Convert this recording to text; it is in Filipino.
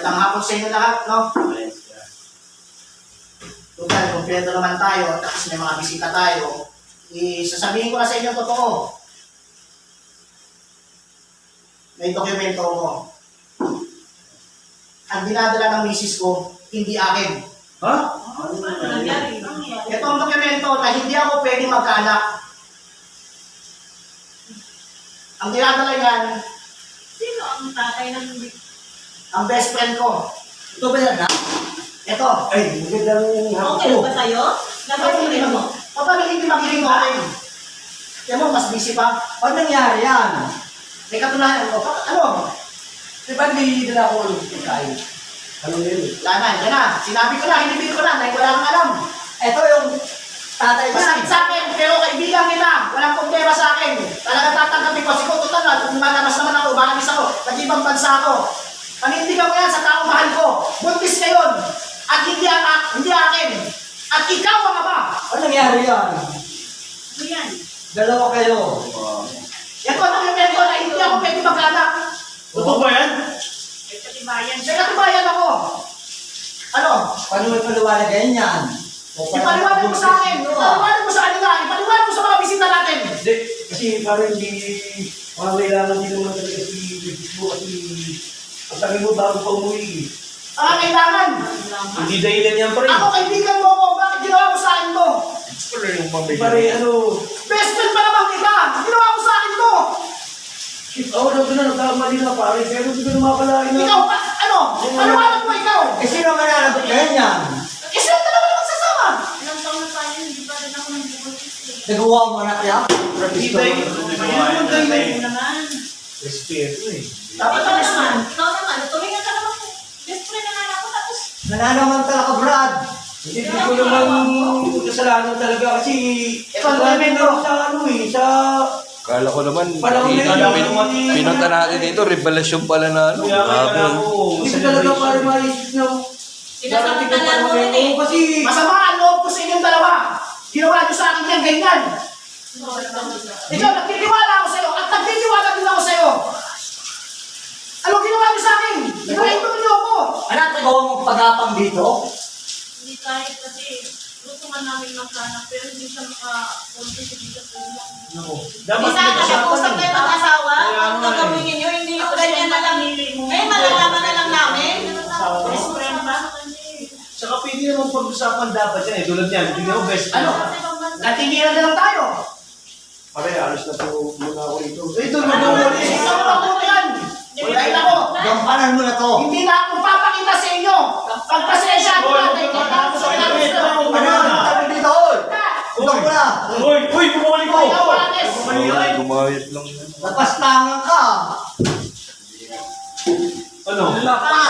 Magandang hapon sa inyo lahat, no? Total, kompleto naman tayo, tapos may mga bisita tayo. Sasabihin ko na sa inyo totoo. May dokumento ko. Ang dinadala ng misis ko, hindi akin. Ha? Itong dokumento na hindi ako pwede magkaanak. Ang dinadala yan, Sino ang tatay ng... ang best friend ko. Ito ba yan, ha? Ito. Ay, magandang hapon Okay po. ba sa'yo? Napakulit mo? Paano hindi magiging okay? Kaya mo, mas busy pa. Ano nangyari yan? May katunayan ko. Ano? Di ba hindi nila ako pagkain? Ano yun? Wala na, yan na. Sinabi ko na, hinibig ko na, dahil wala kang alam. Ito yung tatay niya. Masakit sa akin, pero kaibigan kita. Walang problema sa akin. Talagang tatanggapin ko. Siguro, total na, kung malabas naman ako, umalis ako, nag-ibang bansa ako. Panindigan ko yan sa taong mahal ko. Buntis ngayon. At hindi akin. At ikaw ang ama. Ano nangyari yan? Ano yan? Dalawa kayo. Ito ang dokumento na hindi ako pwede mag-anak. Totoo ba yan? May katibayan. May katibayan ako. Ano? Paano may paliwalagayin yan? Ipaliwanag mo sa akin. Ipaliwanag mo sa kanila. Ipaliwanag mo sa mga bisita natin. Hindi, kasi parang hindi, parang kailangan din naman talaga si Facebook kasi ang sabi mo bago pa umuwi. Ang kailangan. Hindi dahilan yan pa rin. Ako kaibigan mo ako. Bakit ginawa mo sa akin to? Pare, ano, Best friend pa naman kita. Ginawa mo sa akin to. ako na nagkamali na pare, pero hindi ko na mapalain na. Ikaw pa. Ano? Paliwanag mo ikaw. Eh, sino ang mananagot ngayon yan? Kasi ang dalawa naman sasama. Ilang taon na tayo, hindi pa rin ako nag-bukod. Nagawa mo anak yan? Hindi dahilan. Ayun yung dahilan. naman. Respeto eh. Dapat ang best friend. Ikaw naman, tumingan ka naman. Best friend na nga ako, tapos... Nananamantala ka, Brad. Hindi ko naman kasalanan talaga kasi Ito ang dokumento. sa ano eh, sa Kala ko naman, panahon na pinunta natin dito, revelasyon pala na ano. Kaya Grabe. ako, Hindi ko talaga para maisip na Sinasamantala mo rin eh. kasi Masama ang loob ko sa inyong dalawa. Ginawa niyo sa akin yan, ganyan. Ikaw, nagtitiwala ako sa'yo at nagtitiwala din ako sa'yo. Ano ginawa niyo sa akin? Ipalaito niyo ako. anak, nagawa mong pagapang dito? Hindi kahit kasi gusto man namin magkanak, pero hindi siya maka-convince dito sa inyo. dapat Hindi sana nag-usap kayo mag-asawa, Kaya ang nga eh. gagawin ninyo, hindi yung ganyan na lang. Eh, malalaman na lang namin. Best friend ba? Saka pwede naman pag-usapan dapat yan eh. Tulad yan, hindi ako best friend. Ano? Natingilan na lang tayo. Pare, alis na po muna ako rito. Eh, ito, Ano? mag-uwali. Ikaw ang mabuti yan. Dahil ako, Gampanan mo na to. hindi na ako papakita sa inyo. Pagpasensya ko natin. Ano? Sabi dito, oy! Utang mo na! Uy, bumalik ko! Gumayat lang yan. Napastangan ka! Ano? Paano